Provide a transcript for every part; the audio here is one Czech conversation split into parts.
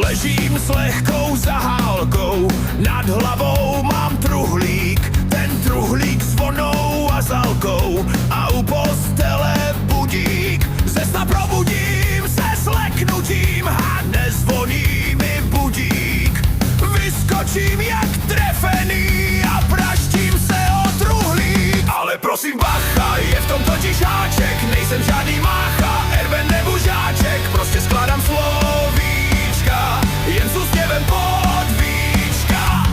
Ležím s lehkou zahálkou, nad hlavou mám truhlík, ten truhlík s vonou a zalkou a u postele budík. Ze sna probudím se s leknutím a nezvoní mi budík. Vyskočím jak trefený a praštím se o truhlík. Ale prosím bacha, je v tom totiž háček, nejsem žádný mácha, Erben nebo žáček, prostě skládám slovíčka, jen s úsměvem pod víčka.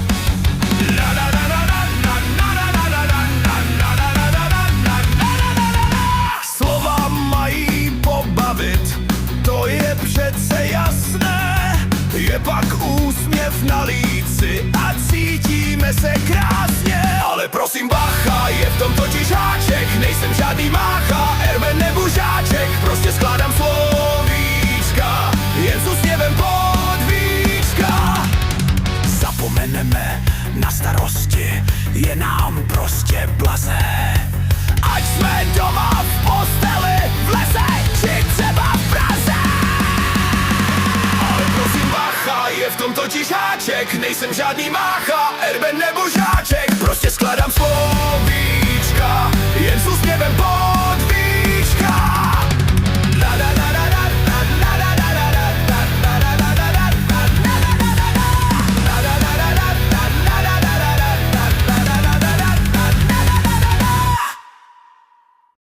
Slova mají pobavit, to je přece jasné. Je pak úsměv na líci a cítíme se krásně. Ale prosím bacha, je v tom totiž háček, nejsem žádný mácha, Erben nebo žáček, prostě skládám slovíčka, jen s úsměvem pod víčka. Zapomeneme na starosti, je nám prostě blaze. Ať jsme doma v posteli, v lese, či třeba v Praze. Ale prosím bacha, je v tom totiž háček, nejsem žádný mácha, Erben nebo žáček, prostě skládám slovíčka, jen s úsměvem pod